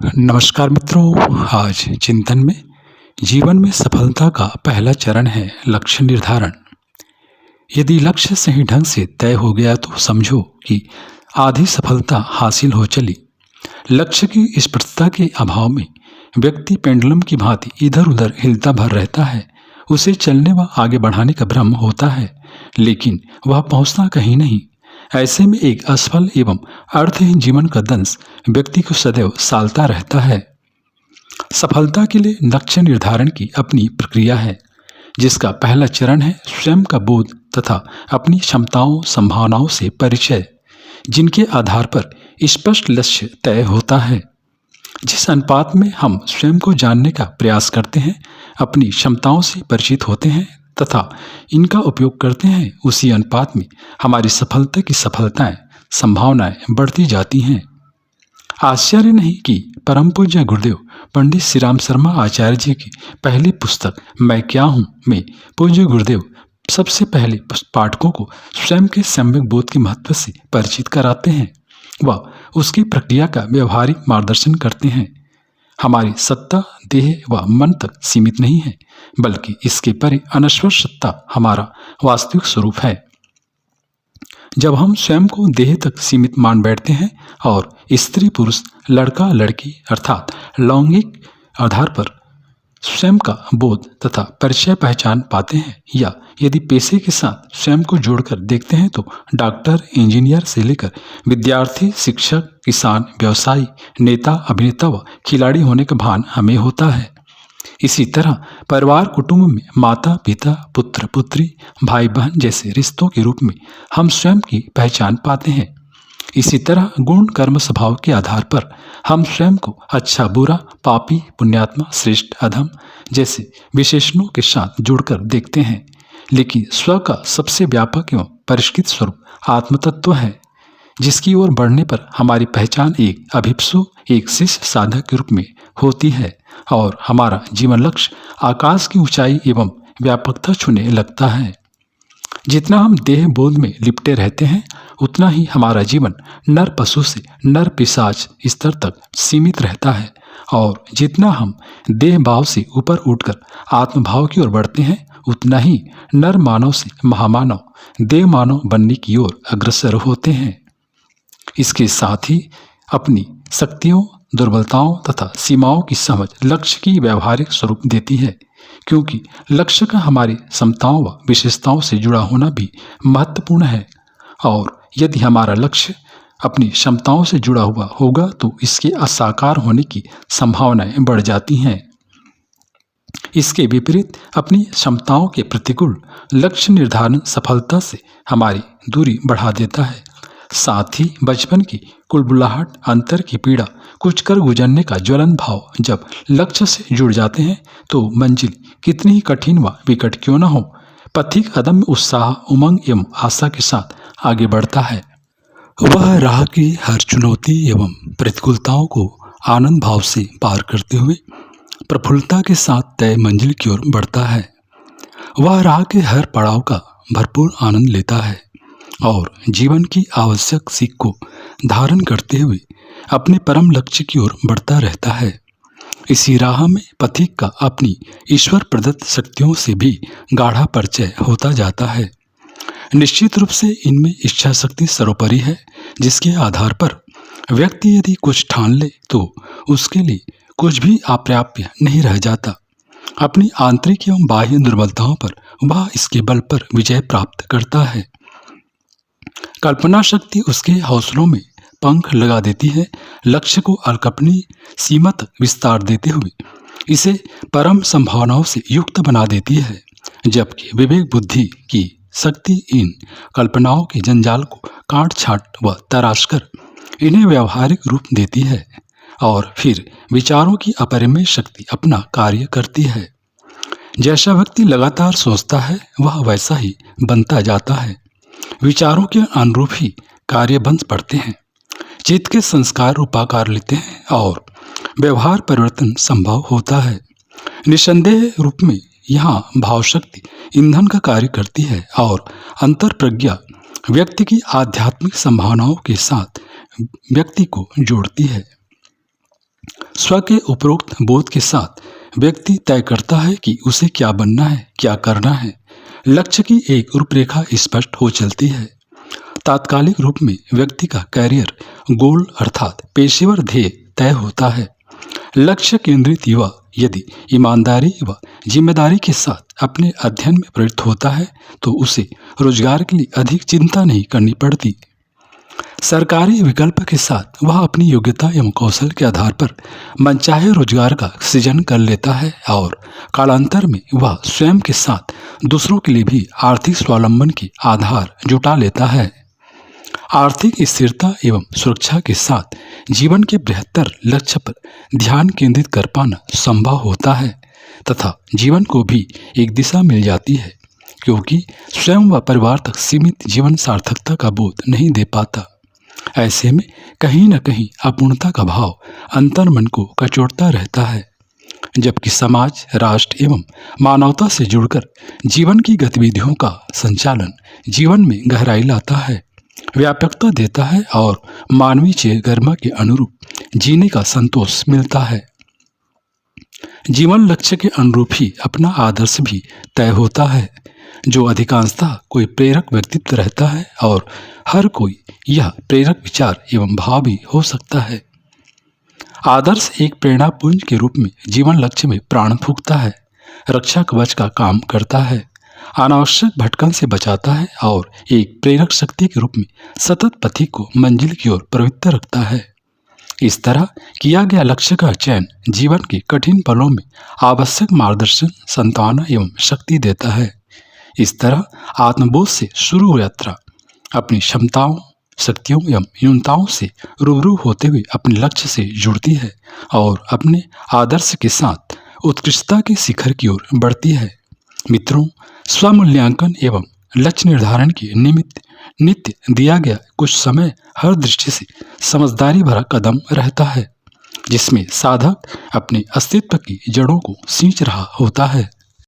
नमस्कार मित्रों। आज चिंतन में जीवन में सफलता का पहला चरण है लक्ष्य निर्धारण। यदि लक्ष्य सही ढंग से तय हो गया तो समझो कि आधी सफलता हासिल हो चली। लक्ष्य की स्पष्टता के अभाव में व्यक्ति पेंडुलम की भांति इधर उधर हिलता भर रहता है। उसे चलने व आगे बढ़ाने का भ्रम होता है, लेकिन वह पहुंचता कहीं नहीं। ऐसे में एक असफल एवं अर्थहीन जीवन का दंश व्यक्ति को सदैव सालता रहता है। सफलता के लिए लक्ष्य निर्धारण की अपनी प्रक्रिया है, जिसका पहला चरण है स्वयं का बोध तथा अपनी क्षमताओं संभावनाओं से परिचय, जिनके आधार पर स्पष्ट लक्ष्य तय होता है। जिस अनुपात में हम स्वयं को जानने का प्रयास करते हैं, अपनी क्षमताओं से परिचित होते हैं तथा इनका उपयोग करते हैं, उसी अनुपात में हमारी सफलता की संभावनाएं बढ़ती जाती हैं। आश्चर्य नहीं कि परम पूज्य गुरुदेव पंडित श्री राम शर्मा आचार्य जी की पहली पुस्तक मैं क्या हूँ में पूज्य गुरुदेव सबसे पहले पाठकों को स्वयं के सम्यक बोध के महत्व से परिचित कराते हैं व उसकी प्रक्रिया का व्यवहारिक मार्गदर्शन करते हैं। हमारी सत्ता देह व मन तक सीमित नहीं है, बल्कि इसके परे अनश्वर सत्ता हमारा वास्तविक स्वरूप है। जब हम स्वयं को देह तक सीमित मान बैठते हैं और स्त्री पुरुष लड़का लड़की अर्थात लैंगिक आधार पर स्वयं का बोध तथा परिचय पहचान पाते हैं, या यदि पेशे के साथ स्वयं को जोड़कर देखते हैं तो डॉक्टर इंजीनियर से लेकर विद्यार्थी शिक्षक किसान व्यवसायी नेता अभिनेता व खिलाड़ी होने का भान हमें होता है। इसी तरह परिवार कुटुंब में माता पिता पुत्र पुत्री भाई बहन जैसे रिश्तों के रूप में हम स्वयं की पहचान पाते हैं। इसी तरह गुण कर्म स्वभाव के आधार पर हम स्वयं को अच्छा बुरा पापी पुण्यात्मा श्रेष्ठ अधम जैसे विशेषणों के साथ जुड़कर देखते हैं। लेकिन स्व का सबसे व्यापक एवं परिष्कृत स्वरूप आत्मतत्व है, जिसकी ओर बढ़ने पर हमारी पहचान एक अभिप्सु एक शिष्य साधक के रूप में होती है और हमारा जीवन लक्ष्य आकाश की ऊंचाई एवं व्यापकता छूने लगता है। जितना हम देह बोध में लिपटे रहते हैं, उतना ही हमारा जीवन नर पशु से नर पिशाच स्तर तक सीमित रहता है, और जितना हम देह भाव से ऊपर उठकर आत्मभाव की ओर बढ़ते हैं, उतना ही नर मानव से महामानव देव मानव बनने की ओर अग्रसर होते हैं। इसके साथ ही अपनी शक्तियों दुर्बलताओं तथा सीमाओं की समझ लक्ष्य की व्यावहारिक स्वरूप देती है, क्योंकि लक्ष्य का हमारी क्षमताओं व विशेषताओं से जुड़ा होना भी महत्वपूर्ण है। और यदि हमारा लक्ष्य अपनी क्षमताओं से जुड़ा हुआ होगा तो इसके असाकार होने की संभावनाएं बढ़ जाती हैं। इसके विपरीत अपनी क्षमताओं के प्रतिकूल लक्ष्य निर्धारण सफलता से हमारी दूरी बढ़ा देता है। साथ ही बचपन की कुलबुलाहट अंतर की पीड़ा कुछ कर गुजरने का ज्वलन भाव जब लक्ष्य से जुड़ जाते हैं तो मंजिल कितनी ही कठिन व विकट क्यों न हो, पथिक अदम्य उत्साह उमंग एवं आशा के साथ आगे बढ़ता है। वह राह की हर चुनौती एवं प्रतिकूलताओं को आनंद भाव से पार करते हुए प्रफुल्लता के साथ तय मंजिल की ओर बढ़ता है। वह राह के हर पड़ाव का भरपूर आनंद लेता है और जीवन की आवश्यक सीख को धारण करते हुए अपने परम लक्ष्य की ओर बढ़ता रहता है। इसी राह में पथिक का अपनी ईश्वर प्रदत्त शक्तियों से भी गाढ़ा परिचय होता जाता है। निश्चित रूप से इनमें इच्छा शक्ति सर्वोपरि है, जिसके आधार पर व्यक्ति यदि कुछ ठान ले तो उसके लिए कुछ भी अप्राप्य नहीं रह जाता। अपनी आंतरिक एवं बाह्य दुर्बलताओं पर वह इसके बल पर विजय प्राप्त करता है। कल्पना शक्ति उसके हौसलों में पंख लगा देती है, लक्ष्य को अल्पनीय सीमा तक विस्तार देते हुए इसे परम संभावनाओं से युक्त बना देती है, जबकि विवेक बुद्धि की शक्ति इन कल्पनाओं के जंजाल को काट छाट व तराश कर इन्हें व्यावहारिक रूप देती है और फिर विचारों की अपरिमेय शक्ति अपना कार्य करती है। जैसा व्यक्ति लगातार सोचता है वह वैसा ही बनता जाता है। विचारों के अनुरूप ही कार्य बन पड़ते हैं। चित्त के संस्कार रूपाकार लेते हैं और व्यवहार परिवर्तन संभव होता है। निसंदेह रूप में यहाँ भाव शक्ति ईंधन का कार्य करती है और अंतर प्रज्ञा व्यक्ति की आध्यात्मिक संभावनाओं के साथ व्यक्ति को जोड़ती है। स्व के उपरोक्त बोध के साथ व्यक्ति तय करता है कि उसे क्या बनना है, क्या करना है। लक्ष्य की एक रूपरेखा स्पष्ट हो चलती है। तात्कालिक रूप में व्यक्ति का कैरियर गोल अर्थात पेशेवर ध्येय तय होता है। लक्ष्य केंद्रित युवा यदि ईमानदारी व जिम्मेदारी के साथ अपने अध्ययन में प्रवृत्त होता है तो उसे रोजगार के लिए अधिक चिंता नहीं करनी पड़ती। सरकारी विकल्प के साथ वह अपनी योग्यता एवं कौशल के आधार पर मनचाहे रोजगार का सृजन कर लेता है और कालांतर में वह स्वयं के साथ दूसरों के लिए भी आर्थिक स्वावलंबन के आधार जुटा लेता है। आर्थिक स्थिरता एवं सुरक्षा के साथ जीवन के बेहतर लक्ष्य पर ध्यान केंद्रित कर पाना संभव होता है तथा जीवन को भी एक दिशा मिल जाती है, क्योंकि स्वयं व परिवार तक सीमित जीवन सार्थकता का बोध नहीं दे पाता। ऐसे में कहीं न कहीं अपूर्णता का भाव अंतर्मन को कचोटता रहता है, जबकि समाज, राष्ट्र एवं मानवता से जुड़कर जीवन की गतिविधियों का संचालन जीवन में गहराई लाता है, व्यापकता देता है और मानवीय चेतगर्मा के अनुरूप जीने का संतोष मिलता है। जीवन लक्ष्य के अनुरूप ही अपना आदर्श भी तय होता है, जो अधिकांशतः कोई प्रेरक व्यक्तित्व रहता है और हर कोई यह प्रेरक विचार एवं भाव भी हो सकता है। आदर्श एक प्रेरणा पुंज के रूप में जीवन लक्ष्य में प्राण फूंकता है, रक्षा कवच का काम करता है, अनावश्यक भटकन से बचाता है और एक प्रेरक शक्ति के रूप में सतत पथिक को मंजिल की ओर प्रवृत्त रखता है। इस तरह किया गया लक्ष्य का चयन जीवन के कठिन पलों में आवश्यक मार्गदर्शन, सांत्वना एवं शक्ति देता है। इस तरह आत्मबोध से शुरू यात्रा अपनी क्षमताओं, शक्तियों एवं न्यूनताओं से रूबरू होते हुए अपने लक्ष्य से जुड़ती है और अपने आदर्श के साथ उत्कृष्टता के शिखर की ओर बढ़ती है। मित्रों, स्वमूल्यांकन एवं लक्ष्य निर्धारण के निमित्त नित्य दिया गया कुछ समय हर दृष्टि से समझदारी भरा कदम रहता है, जिसमें साधक अपने अस्तित्व की जड़ों को सींच रहा होता है।